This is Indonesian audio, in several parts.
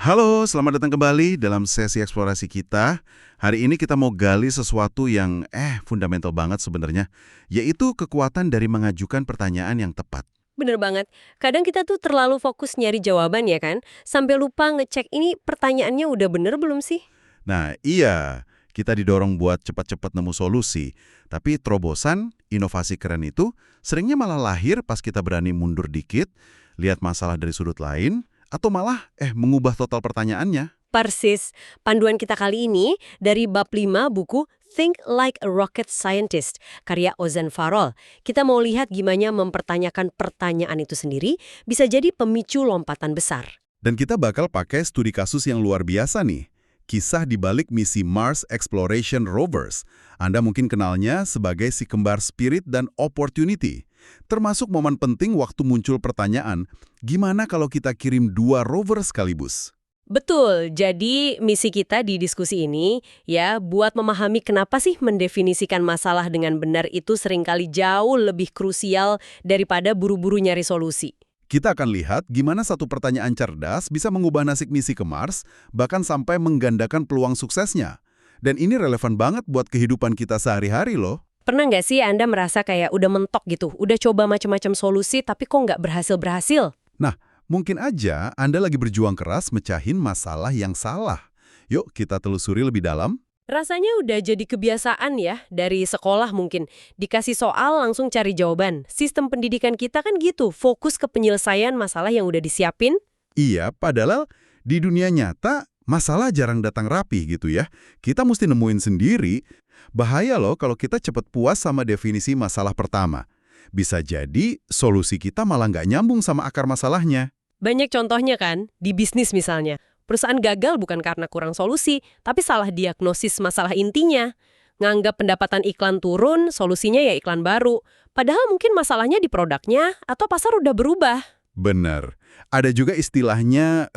Halo, selamat datang kembali dalam sesi eksplorasi kita. Hari ini kita mau gali sesuatu yang fundamental banget sebenarnya, yaitu kekuatan dari mengajukan pertanyaan yang tepat. Bener banget. Kadang kita tuh terlalu fokus nyari jawaban ya kan, sampai lupa ngecek ini pertanyaannya udah bener belum sih? Nah, iya, kita didorong buat cepat-cepat nemu solusi, tapi terobosan, inovasi keren itu seringnya malah lahir pas kita berani mundur dikit, lihat masalah dari sudut lain, atau malah mengubah total pertanyaannya. Persis. Panduan kita kali ini dari bab 5 buku Think Like a Rocket Scientist, karya Ozan Farol. Kita mau lihat gimana mempertanyakan pertanyaan itu sendiri bisa jadi pemicu lompatan besar. Dan kita bakal pakai studi kasus yang luar biasa nih. Kisah di balik misi Mars Exploration Rovers. Anda mungkin kenalnya sebagai si kembar Spirit dan Opportunity. Termasuk momen penting waktu muncul pertanyaan, gimana kalau kita kirim 2 rover sekaligus? Betul, jadi misi kita di diskusi ini ya buat memahami kenapa sih mendefinisikan masalah dengan benar itu seringkali jauh lebih krusial daripada buru-buru nyari solusi. Kita akan lihat gimana satu pertanyaan cerdas bisa mengubah nasib misi ke Mars, bahkan sampai menggandakan peluang suksesnya. Dan ini relevan banget buat kehidupan kita sehari-hari loh. Pernah nggak sih Anda merasa kayak udah mentok gitu, udah coba macam-macam solusi tapi kok nggak berhasil-berhasil? Nah, mungkin aja Anda lagi berjuang keras mecahin masalah yang salah. Yuk kita telusuri lebih dalam. Rasanya udah jadi kebiasaan ya, dari sekolah mungkin. Dikasih soal langsung cari jawaban. Sistem pendidikan kita kan gitu, fokus ke penyelesaian masalah yang udah disiapin. Iya, padahal di dunia nyata masalah jarang datang rapi gitu ya. Kita mesti nemuin sendiri. Bahaya loh kalau kita cepat puas sama definisi masalah pertama. Bisa jadi solusi kita malah nggak nyambung sama akar masalahnya. Banyak contohnya kan, di bisnis misalnya. Perusahaan gagal bukan karena kurang solusi, tapi salah diagnosis masalah intinya. Nganggap pendapatan iklan turun, solusinya ya iklan baru. Padahal mungkin masalahnya di produknya atau pasar udah berubah. Bener. Ada juga istilahnya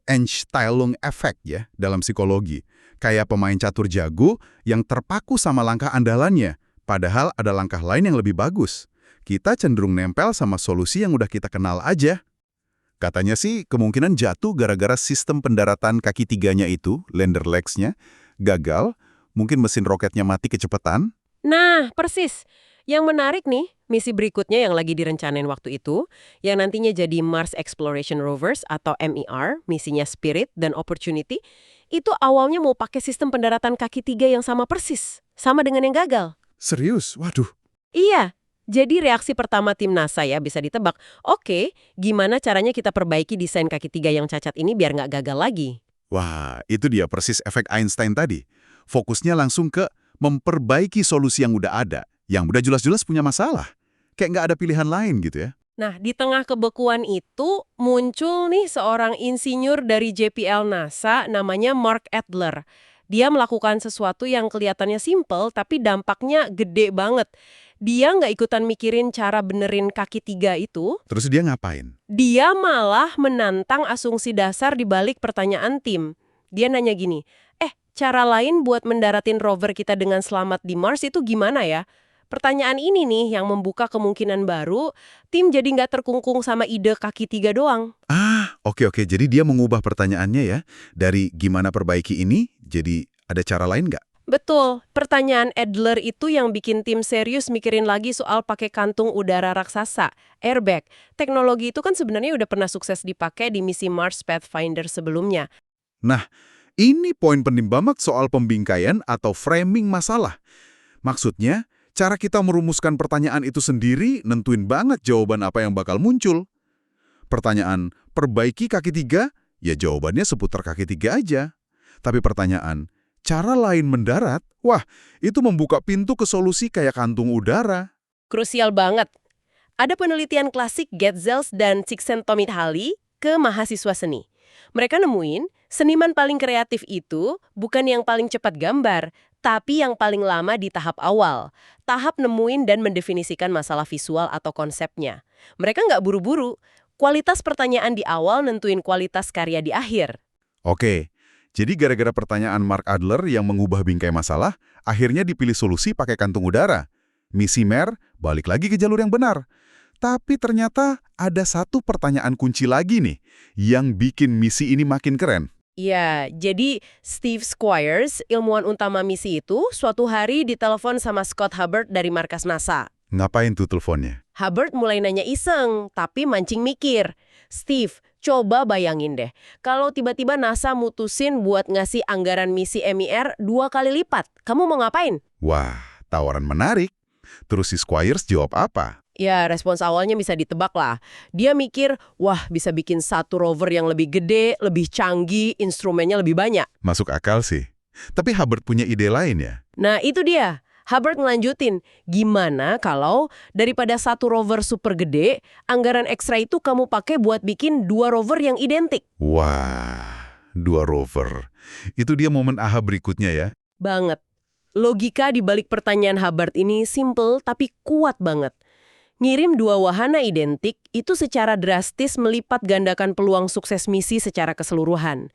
Einsteilung Effect ya dalam psikologi. Kayak pemain catur jago yang terpaku sama langkah andalannya, padahal ada langkah lain yang lebih bagus. Kita cenderung nempel sama solusi yang udah kita kenal aja. Katanya sih kemungkinan jatuh gara-gara sistem pendaratan kaki tiganya itu, lander legs-nya, gagal, mungkin mesin roketnya mati kecepatan. Nah, persis. Yang menarik nih, misi berikutnya yang lagi direncanain waktu itu, yang nantinya jadi Mars Exploration Rovers atau MER, misinya Spirit dan Opportunity, itu awalnya mau pakai sistem pendaratan kaki tiga yang sama persis, sama dengan yang gagal. Serius? Waduh. Iya, jadi reaksi pertama tim NASA ya bisa ditebak, oke, gimana caranya kita perbaiki desain kaki tiga yang cacat ini biar nggak gagal lagi? Wah, itu dia persis efek Einstein tadi. Fokusnya langsung ke memperbaiki solusi yang udah ada, yang udah jelas-jelas punya masalah. Kayak nggak ada pilihan lain gitu ya. Nah, di tengah kebekuan itu muncul nih seorang insinyur dari JPL NASA namanya Mark Adler. Dia melakukan sesuatu yang kelihatannya simple tapi dampaknya gede banget. Dia nggak ikutan mikirin cara benerin kaki tiga itu. Terus dia ngapain? Dia malah menantang asumsi dasar di balik pertanyaan tim. Dia nanya gini, cara lain buat mendaratin rover kita dengan selamat di Mars itu gimana ya? Pertanyaan ini nih yang membuka kemungkinan baru, tim jadi nggak terkungkung sama ide kaki tiga doang. Oke. Jadi dia mengubah pertanyaannya ya. Dari gimana perbaiki ini, jadi ada cara lain nggak? Betul, pertanyaan Adler itu yang bikin tim serius mikirin lagi soal pakai kantung udara raksasa, airbag. Teknologi itu kan sebenarnya udah pernah sukses dipakai di misi Mars Pathfinder sebelumnya. Nah, ini poin penting banget soal pembingkaian atau framing masalah. Maksudnya, cara kita merumuskan pertanyaan itu sendiri nentuin banget jawaban apa yang bakal muncul. Pertanyaan, perbaiki kaki tiga? Ya jawabannya seputar kaki tiga aja. Tapi pertanyaan, cara lain mendarat? Wah, itu membuka pintu ke solusi kayak kantung udara. Krusial banget. Ada penelitian klasik Getzels dan Csikszentmihalyi ke mahasiswa seni. Mereka nemuin, seniman paling kreatif itu bukan yang paling cepat gambar, tapi yang paling lama di tahap awal. Tahap nemuin dan mendefinisikan masalah visual atau konsepnya. Mereka nggak buru-buru. Kualitas pertanyaan di awal nentuin kualitas karya di akhir. Oke, jadi gara-gara pertanyaan Mark Adler yang mengubah bingkai masalah, akhirnya dipilih solusi pakai kantung udara. Misi MER balik lagi ke jalur yang benar. Tapi ternyata ada satu pertanyaan kunci lagi nih yang bikin misi ini makin keren. Ya, jadi Steve Squires, ilmuwan utama misi itu, suatu hari ditelepon sama Scott Hubbard dari markas NASA. Ngapain tuh teleponnya? Hubbard mulai nanya iseng, tapi mancing mikir. Steve, coba bayangin deh, kalau tiba-tiba NASA mutusin buat ngasih anggaran misi MIR 2 kali lipat, kamu mau ngapain? Wah, tawaran menarik. Terus si Squires jawab apa? Ya, respons awalnya bisa ditebak lah. Dia mikir, wah bisa bikin satu rover yang lebih gede, lebih canggih, instrumennya lebih banyak. Masuk akal sih. Tapi Hubbard punya ide lain ya? Nah, itu dia. Hubbard ngelanjutin, gimana kalau daripada satu rover super gede, anggaran ekstra itu kamu pakai buat bikin 2 rover yang identik? Wah, 2 rover. Itu dia momen aha berikutnya ya. Banget. Logika di balik pertanyaan Hubbard ini simple tapi kuat banget. Ngirim 2 wahana identik itu secara drastis melipat gandakan peluang sukses misi secara keseluruhan.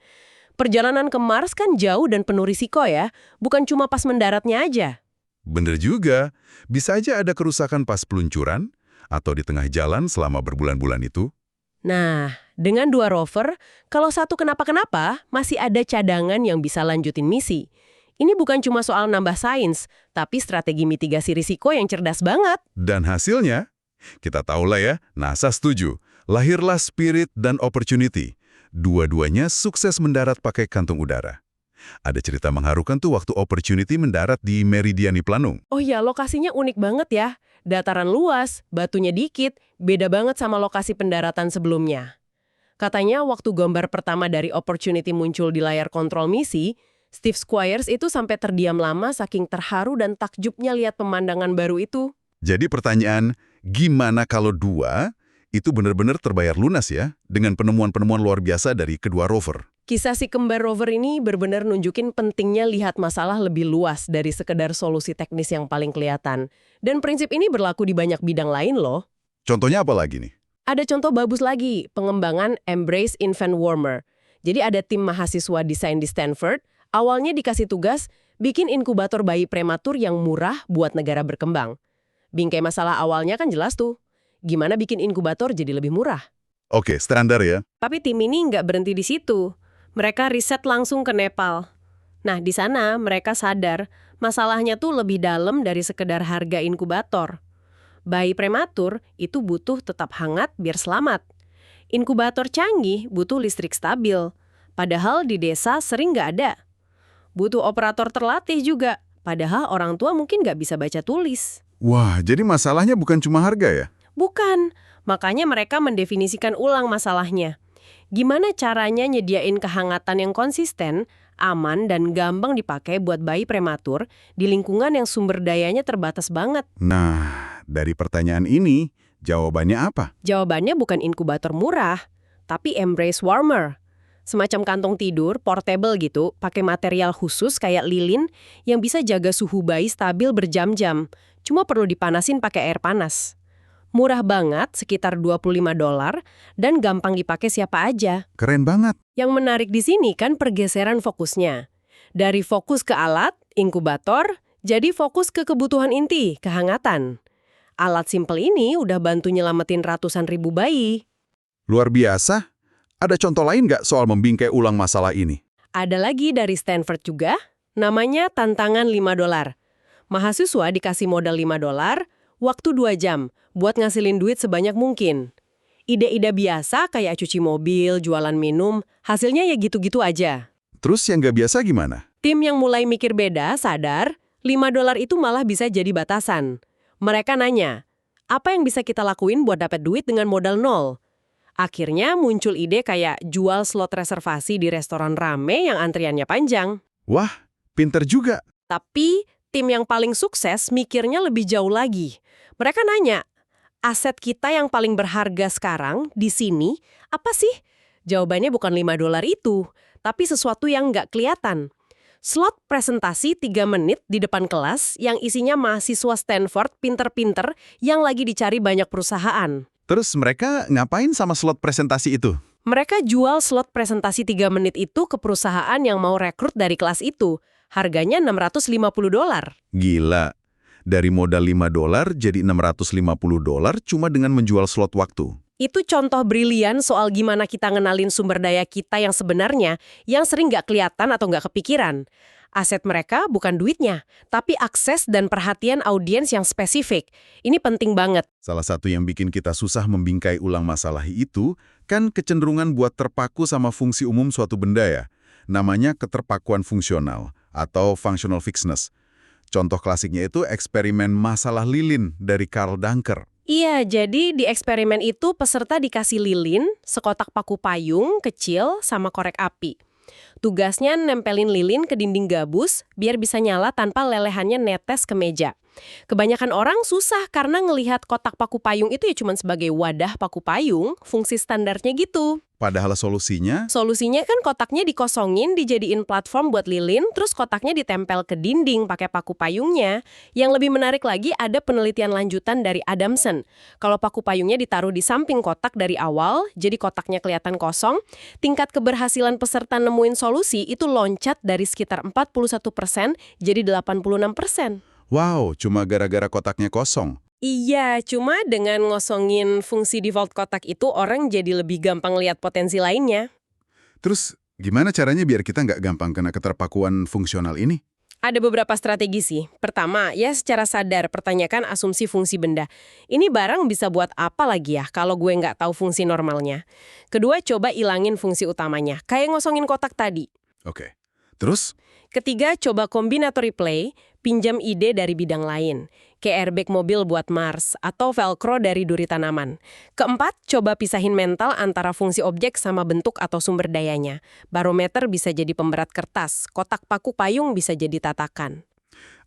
Perjalanan ke Mars kan jauh dan penuh risiko ya, bukan cuma pas mendaratnya aja. Bener juga. Bisa aja ada kerusakan pas peluncuran atau di tengah jalan selama berbulan-bulan itu. Nah, dengan 2 rover, kalau satu kenapa-kenapa, masih ada cadangan yang bisa lanjutin misi. Ini bukan cuma soal nambah sains, tapi strategi mitigasi risiko yang cerdas banget. Dan hasilnya, kita tahulah ya, NASA setuju. Lahirlah Spirit dan Opportunity. Dua-duanya sukses mendarat pakai kantung udara. Ada cerita mengharukan tuh waktu Opportunity mendarat di Meridiani Planung. Oh ya, lokasinya unik banget ya. Dataran luas, batunya dikit, beda banget sama lokasi pendaratan sebelumnya. Katanya waktu gambar pertama dari Opportunity muncul di layar kontrol misi, Steve Squires itu sampai terdiam lama saking terharu dan takjubnya lihat pemandangan baru itu. Jadi pertanyaan, gimana kalau 2 itu benar-benar terbayar lunas ya dengan penemuan-penemuan luar biasa dari kedua rover? Kisah si kembar rover ini benar-benar nunjukin pentingnya lihat masalah lebih luas dari sekedar solusi teknis yang paling kelihatan. Dan prinsip ini berlaku di banyak bidang lain loh. Contohnya apa lagi nih? Ada contoh bagus lagi, pengembangan Embrace Infant Warmer. Jadi ada tim mahasiswa desain di Stanford, awalnya dikasih tugas bikin inkubator bayi prematur yang murah buat negara berkembang. Bingkai masalah awalnya kan jelas tuh. Gimana bikin inkubator jadi lebih murah? Oke, standar ya. Tapi tim ini nggak berhenti di situ. Mereka riset langsung ke Nepal. Nah, di sana mereka sadar masalahnya tuh lebih dalam dari sekedar harga inkubator. Bayi prematur itu butuh tetap hangat biar selamat. Inkubator canggih butuh listrik stabil. Padahal di desa sering nggak ada. Butuh operator terlatih juga. Padahal orang tua mungkin nggak bisa baca tulis. Wah, jadi masalahnya bukan cuma harga ya? Bukan. Makanya mereka mendefinisikan ulang masalahnya. Gimana caranya nyediain kehangatan yang konsisten, aman, dan gampang dipakai buat bayi prematur di lingkungan yang sumber dayanya terbatas banget? Nah, dari pertanyaan ini, jawabannya apa? Jawabannya bukan inkubator murah, tapi Embrace Warmer. Semacam kantong tidur, portable gitu, pakai material khusus kayak lilin yang bisa jaga suhu bayi stabil berjam-jam. Cuma perlu dipanasin pakai air panas. Murah banget, sekitar $25, dan gampang dipakai siapa aja. Keren banget. Yang menarik di sini kan pergeseran fokusnya. Dari fokus ke alat, inkubator, jadi fokus ke kebutuhan inti, kehangatan. Alat simpel ini udah bantu nyelamatin ratusan ribu bayi. Luar biasa. Ada contoh lain nggak soal membingkai ulang masalah ini? Ada lagi dari Stanford juga, namanya tantangan $5. Mahasiswa dikasih modal $5, waktu 2 jam, buat ngasilin duit sebanyak mungkin. Ide-ide biasa kayak cuci mobil, jualan minum, hasilnya ya gitu-gitu aja. Terus yang nggak biasa gimana? Tim yang mulai mikir beda sadar, $5 itu malah bisa jadi batasan. Mereka nanya, apa yang bisa kita lakuin buat dapat duit dengan modal nol? Akhirnya muncul ide kayak jual slot reservasi di restoran rame yang antriannya panjang. Wah, pinter juga. Tapi tim yang paling sukses mikirnya lebih jauh lagi. Mereka nanya, aset kita yang paling berharga sekarang di sini apa sih? Jawabannya bukan $5 itu, tapi sesuatu yang nggak kelihatan. Slot presentasi 3 menit di depan kelas yang isinya mahasiswa Stanford pinter-pinter yang lagi dicari banyak perusahaan. Terus mereka ngapain sama slot presentasi itu? Mereka jual slot presentasi 3 menit itu ke perusahaan yang mau rekrut dari kelas itu. Harganya $650. Gila. Dari modal $5 jadi $650 cuma dengan menjual slot waktu. Itu contoh brilian soal gimana kita ngenalin sumber daya kita yang sebenarnya, yang sering nggak kelihatan atau nggak kepikiran. Aset mereka bukan duitnya, tapi akses dan perhatian audiens yang spesifik. Ini penting banget. Salah satu yang bikin kita susah membingkai ulang masalah itu, kan kecenderungan buat terpaku sama fungsi umum suatu benda ya. Namanya keterpakuan fungsional, atau functional fixedness. Contoh klasiknya itu eksperimen masalah lilin dari Karl Duncker. Iya, jadi di eksperimen itu peserta dikasih lilin, sekotak paku payung, kecil, sama korek api. Tugasnya nempelin lilin ke dinding gabus biar bisa nyala tanpa lelehannya netes ke meja. Kebanyakan orang susah karena ngelihat kotak paku payung itu ya cuma sebagai wadah paku payung, fungsi standarnya gitu. Padahal solusinya, Solusinya kan kotaknya dikosongin, dijadiin platform buat lilin, terus kotaknya ditempel ke dinding pakai paku payungnya. Yang lebih menarik lagi ada penelitian lanjutan dari Adamson. Kalau paku payungnya ditaruh di samping kotak dari awal, jadi kotaknya kelihatan kosong, tingkat keberhasilan peserta nemuin solusi itu loncat dari sekitar 41% jadi 86%. wow, cuma gara-gara kotaknya kosong. Iya, cuma dengan ngosongin fungsi default kotak itu orang jadi lebih gampang lihat potensi lainnya. Terus, gimana caranya biar kita nggak gampang kena keterpakuan fungsional ini? Ada beberapa strategi sih. Pertama, ya secara sadar pertanyakan asumsi fungsi benda. Ini barang bisa buat apa lagi ya kalau gue nggak tahu fungsi normalnya. Kedua, coba ilangin fungsi utamanya, kayak ngosongin kotak tadi. Oke. Terus? Ketiga, coba combinatory play, pinjam ide dari bidang lain. Kayak airbag mobil buat Mars, atau velcro dari duri tanaman. Keempat, coba pisahin mental antara fungsi objek sama bentuk atau sumber dayanya. Barometer bisa jadi pemberat kertas, kotak paku payung bisa jadi tatakan.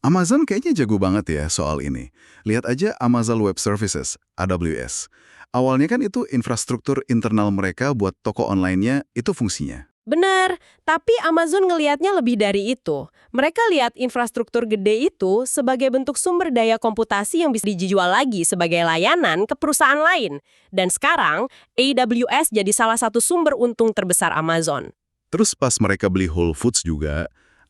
Amazon kayaknya jago banget ya soal ini. Lihat aja Amazon Web Services, AWS. Awalnya kan itu infrastruktur internal mereka buat toko online-nya, itu fungsinya. Benar, tapi Amazon ngelihatnya lebih dari itu. Mereka lihat infrastruktur gede itu sebagai bentuk sumber daya komputasi yang bisa dijual lagi sebagai layanan ke perusahaan lain. Dan sekarang, AWS jadi salah satu sumber untung terbesar Amazon. Terus pas mereka beli Whole Foods juga,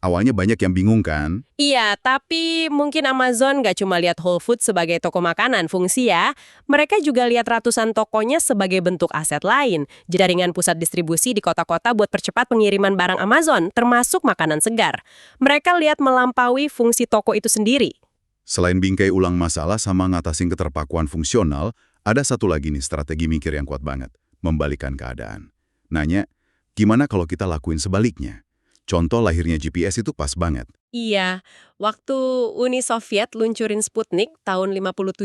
awalnya banyak yang bingung kan? Iya, tapi mungkin Amazon nggak cuma lihat Whole Foods sebagai toko makanan fungsi ya. Mereka juga lihat ratusan tokonya sebagai bentuk aset lain. Jaringan pusat distribusi di kota-kota buat percepat pengiriman barang Amazon, termasuk makanan segar. Mereka lihat melampaui fungsi toko itu sendiri. Selain bingkai ulang masalah sama ngatasin keterpakuan fungsional, ada satu lagi nih strategi mikir yang kuat banget. Membalikan keadaan. Nanya, gimana kalau kita lakuin sebaliknya? Contoh lahirnya GPS itu pas banget. Iya, waktu Uni Soviet luncurin Sputnik tahun 57,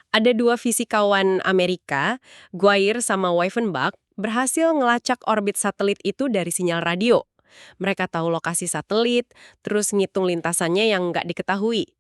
ada dua fisikawan Amerika, Guire sama Wyfenbach, berhasil ngelacak orbit satelit itu dari sinyal radio. Mereka tahu lokasi satelit, terus ngitung lintasannya yang nggak diketahui.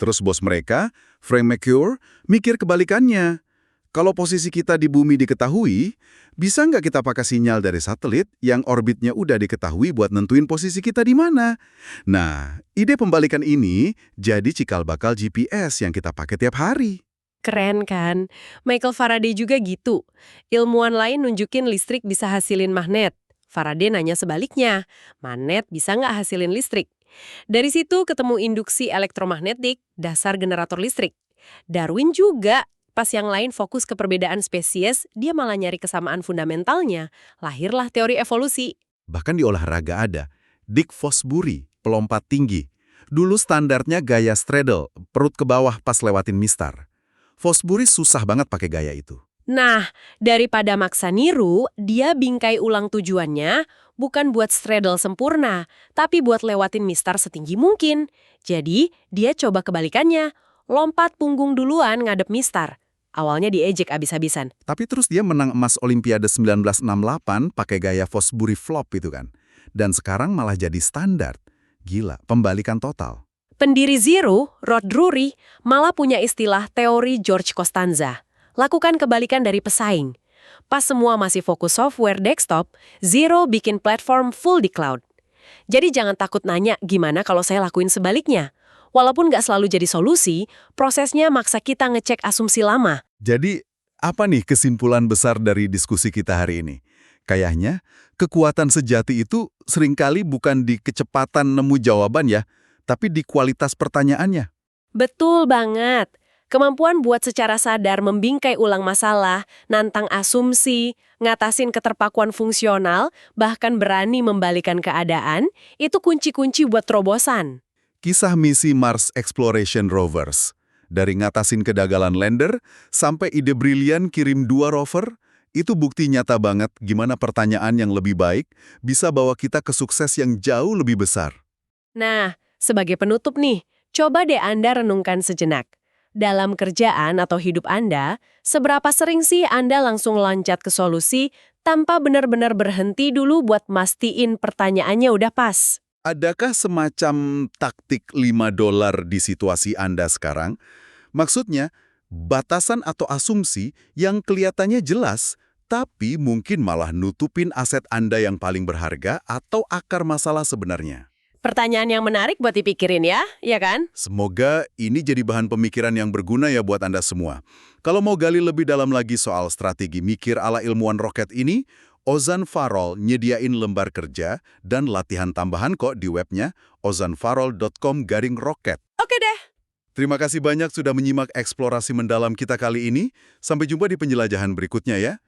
Terus bos mereka, Frank McClure, mikir kebalikannya. Kalau posisi kita di bumi diketahui, bisa nggak kita pakai sinyal dari satelit yang orbitnya udah diketahui buat nentuin posisi kita di mana? Nah, ide pembalikan ini jadi cikal bakal GPS yang kita pakai tiap hari. Keren kan? Michael Faraday juga gitu. Ilmuwan lain nunjukin listrik bisa hasilin magnet. Faraday nanya sebaliknya, magnet bisa nggak hasilin listrik? Dari situ ketemu induksi elektromagnetik, dasar generator listrik. Darwin juga. Pas yang lain fokus ke perbedaan spesies, dia malah nyari kesamaan fundamentalnya. Lahirlah teori evolusi. Bahkan di olahraga ada. Dick Fosbury, pelompat tinggi. Dulu standarnya gaya straddle, perut ke bawah pas lewatin mistar. Fosbury susah banget pakai gaya itu. Nah, daripada maksa niru, dia bingkai ulang tujuannya bukan buat straddle sempurna, tapi buat lewatin mistar setinggi mungkin. Jadi, dia coba kebalikannya, lompat punggung duluan ngadep mistar. Awalnya diejek abis-abisan. Tapi terus dia menang emas Olimpiade 1968 pakai gaya Fosbury flop itu kan. Dan sekarang malah jadi standar. Gila, pembalikan total. Pendiri Zero, Rod Drury, malah punya istilah teori George Costanza. Lakukan kebalikan dari pesaing. Pas semua masih fokus software desktop, Zero bikin platform full di cloud. Jadi jangan takut nanya gimana kalau saya lakuin sebaliknya. Walaupun nggak selalu jadi solusi, prosesnya maksa kita ngecek asumsi lama. Jadi, apa nih kesimpulan besar dari diskusi kita hari ini? Kayaknya, kekuatan sejati itu seringkali bukan di kecepatan nemu jawaban ya, tapi di kualitas pertanyaannya. Betul banget. Kemampuan buat secara sadar membingkai ulang masalah, nantang asumsi, ngatasin keterpakuan fungsional, bahkan berani membalikan keadaan, itu kunci-kunci buat terobosan. Kisah misi Mars Exploration Rovers. Dari ngatasin kedagalan lander sampai ide brilian kirim 2 rover, itu bukti nyata banget gimana pertanyaan yang lebih baik bisa bawa kita ke sukses yang jauh lebih besar. Nah, sebagai penutup nih, coba deh Anda renungkan sejenak. Dalam kerjaan atau hidup Anda, seberapa sering sih Anda langsung loncat ke solusi tanpa benar-benar berhenti dulu buat mastiin pertanyaannya udah pas? Adakah semacam taktik $5 di situasi Anda sekarang? Maksudnya, batasan atau asumsi yang kelihatannya jelas, tapi mungkin malah nutupin aset Anda yang paling berharga atau akar masalah sebenarnya. Pertanyaan yang menarik buat dipikirin ya kan? Semoga ini jadi bahan pemikiran yang berguna ya buat Anda semua. Kalau mau gali lebih dalam lagi soal strategi mikir ala ilmuwan roket ini, Ozan Farol nyediain lembar kerja dan latihan tambahan kok di webnya ozanfarol.com/roket. Oke deh. Terima kasih banyak sudah menyimak eksplorasi mendalam kita kali ini. Sampai jumpa di penjelajahan berikutnya ya.